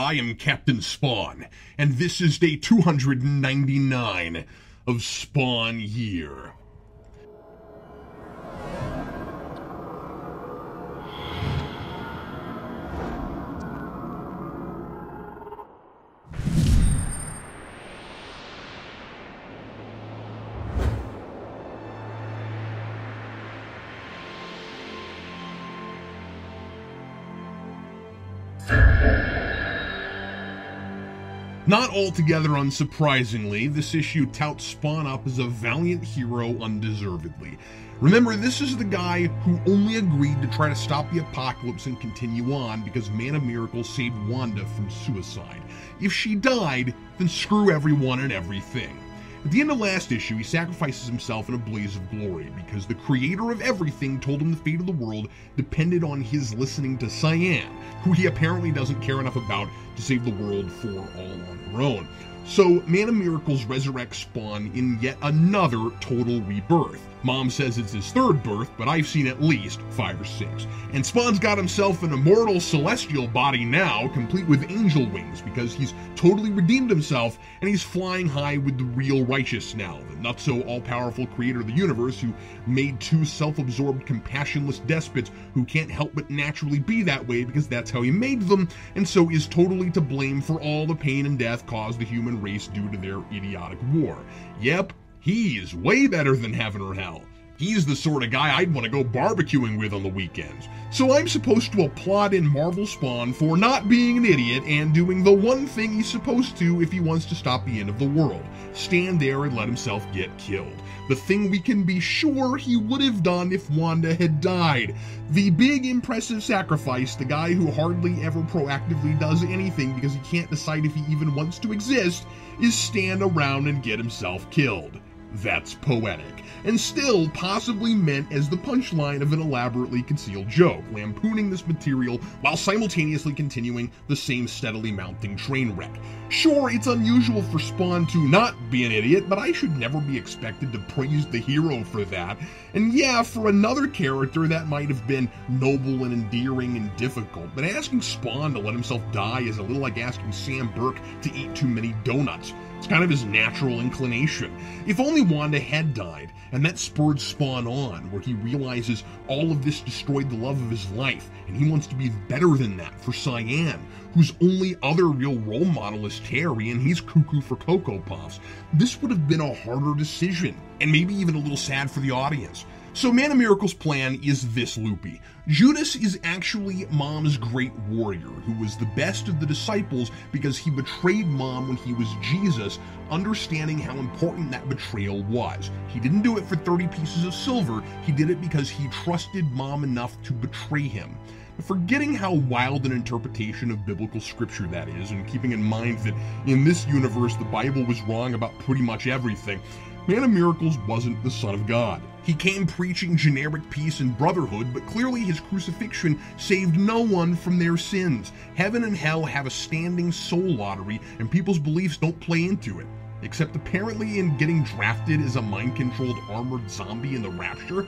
I am Captain Spawn, and this is day 299 of Spawn Year. Not altogether unsurprisingly, this issue touts Spawn up as a valiant hero undeservedly. Remember, this is the guy who only agreed to try to stop the apocalypse and continue on because Man of Miracles saved Wanda from suicide. If she died, then screw everyone and everything. At the end of last issue, he sacrifices himself in a blaze of glory because the creator of everything told him the fate of the world depended on his listening to Cyan, who he apparently doesn't care enough about to save the world for all on her own. So, Man of Miracles resurrects Spawn in yet another total rebirth. Mom says it's his third birth, but I've seen at least 5 or 6. And Spawn's got himself an immortal celestial body now, complete with angel wings, because he's totally redeemed himself, and he's flying high with the real righteous now, the not-so-all-powerful creator of the universe who made 2 self-absorbed, compassionless despots who can't help but naturally be that way because that's how he made them, and so is totally to blame for all the pain and death caused the human race due to their idiotic war. Yep. He's way better than heaven or hell. He's the sort of guy I'd want to go barbecuing with on the weekends. So I'm supposed to applaud in Marvel Spawn for not being an idiot and doing the one thing he's supposed to if he wants to stop the end of the world. Stand there and let himself get killed. The thing we can be sure he would have done if Wanda had died. The big impressive sacrifice, the guy who hardly ever proactively does anything because he can't decide if he even wants to exist, is stand around and get himself killed. That's poetic, and still possibly meant as the punchline of an elaborately concealed joke, lampooning this material while simultaneously continuing the same steadily mounting train wreck. Sure, it's unusual for Spawn to not be an idiot, but I should never be expected to praise the hero for that. And yeah, for another character that might have been noble and endearing and difficult, but asking Spawn to let himself die is a little like asking Sam Burke to eat too many donuts. It's kind of his natural inclination. If only Wanda had died, and that spurred Spawn on, where he realizes all of this destroyed the love of his life, and he wants to be better than that for Cyan, whose only other real role model is Terry, and he's cuckoo for Cocoa Puffs. This would have been a harder decision, and maybe even a little sad for the audience. So Man of Miracles' plan is this loopy. Judas is actually Mom's great warrior, who was the best of the disciples because he betrayed Mom when he was Jesus, understanding how important that betrayal was. He didn't do it for 30 pieces of silver, he did it because he trusted Mom enough to betray him. Forgetting how wild an interpretation of biblical scripture that is, and keeping in mind that in this universe the Bible was wrong about pretty much everything, Man of Miracles wasn't the Son of God. He came preaching generic peace and brotherhood, but clearly his crucifixion saved no one from their sins. Heaven and hell have a standing soul lottery, and people's beliefs don't play into it. Except apparently in getting drafted as a mind-controlled armored zombie in the Rapture.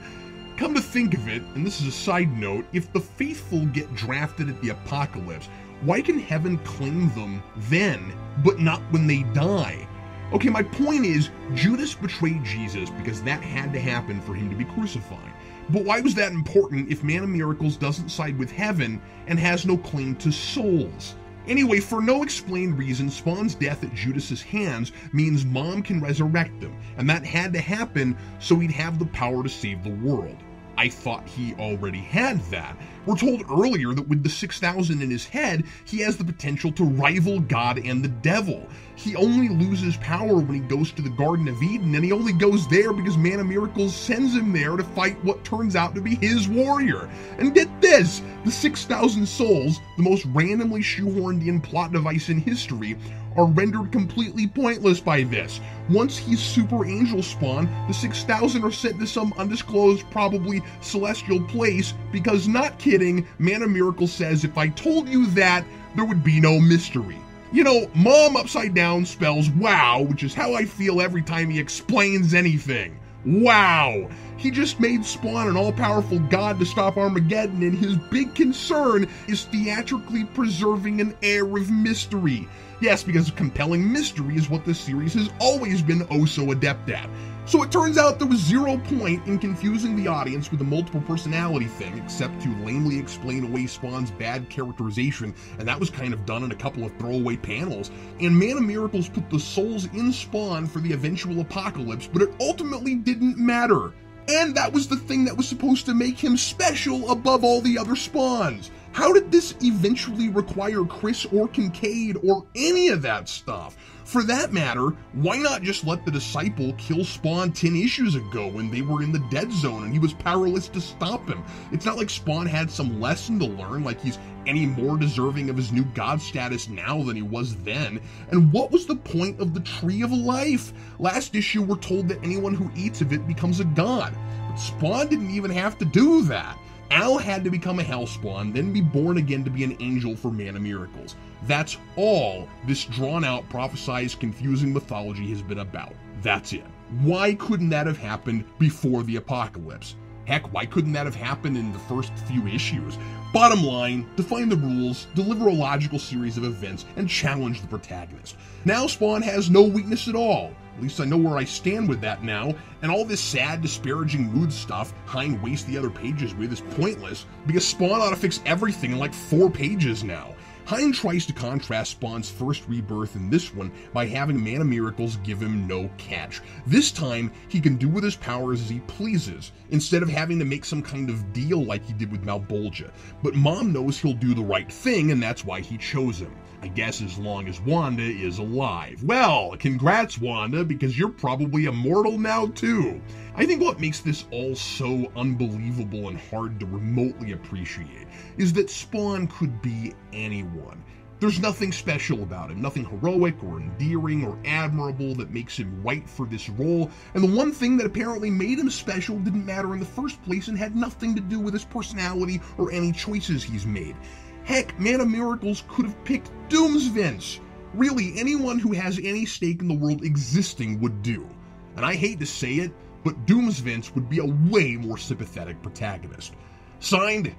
Come to think of it, and this is a side note, if the faithful get drafted at the apocalypse, why can heaven claim them then, but not when they die? Okay, my point is, Judas betrayed Jesus because that had to happen for him to be crucified. But why was that important if Man of Miracles doesn't side with heaven and has no claim to souls? Anyway, for no explained reason, Spawn's death at Judas's hands means Mom can resurrect him, and that had to happen so he'd have the power to save the world. I thought he already had that. We're told earlier that with the 6,000 in his head, he has the potential to rival God and the devil. He only loses power when he goes to the Garden of Eden, and he only goes there because Man of Miracles sends him there to fight what turns out to be his warrior. And get this, the 6,000 souls, the most randomly shoehorned in plot device in history, are rendered completely pointless by this. Once he's Super Angel Spawn, the 6,000 are sent to some undisclosed, probably celestial place because, not kidding, Man of Miracles says if I told you that, there would be no mystery. You know, Mom upside down spells wow, which is how I feel every time he explains anything. Wow! He just made Spawn an all-powerful god to stop Armageddon, and his big concern is theatrically preserving an air of mystery. Yes, because compelling mystery is what the series has always been oh so adept at. So it turns out there was zero point in confusing the audience with the multiple personality thing, except to lamely explain away Spawn's bad characterization, and that was kind of done in a couple of throwaway panels. And Man of Miracles put the souls in Spawn for the eventual apocalypse, but it ultimately didn't matter. And that was the thing that was supposed to make him special above all the other Spawns. How did this eventually require Chris or Kincaid or any of that stuff? For that matter, why not just let the Disciple kill Spawn 10 issues ago when they were in the dead zone and he was powerless to stop him? It's not like Spawn had some lesson to learn, like he's any more deserving of his new god status now than he was then. And what was the point of the Tree of Life? Last issue we're told that anyone who eats of it becomes a god, but Spawn didn't even have to do that. Al had to become a Hellspawn, then be born again to be an angel for Man of Miracles. That's all this drawn-out, prophesized, confusing mythology has been about. That's it. Why couldn't that have happened before the apocalypse? Heck, why couldn't that have happened in the first few issues? Bottom line, define the rules, deliver a logical series of events, and challenge the protagonist. Now Spawn has no weakness at all. At least I know where I stand with that now, and all this sad, disparaging mood stuff Hein wastes the other pages with is pointless, because Spawn ought to fix everything in like 4 pages now. Hein tries to contrast Spawn's first rebirth in this one by having Man of Miracles give him no catch. This time, he can do with his powers as he pleases, instead of having to make some kind of deal like he did with Malbolgia. But Mom knows he'll do the right thing, and that's why he chose him. I guess as long as Wanda is alive. Well, congrats Wanda, because you're probably immortal now too. I think what makes this all so unbelievable and hard to remotely appreciate is that Spawn could be anyone. There's nothing special about him, nothing heroic or endearing or admirable that makes him right for this role, and the one thing that apparently made him special didn't matter in the first place and had nothing to do with his personality or any choices he's made. Heck, Man of Miracles could have picked Doomsvince. Really, anyone who has any stake in the world existing would do. And I hate to say it, but Doomsvince would be a way more sympathetic protagonist. Signed,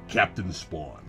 Captain Spawn.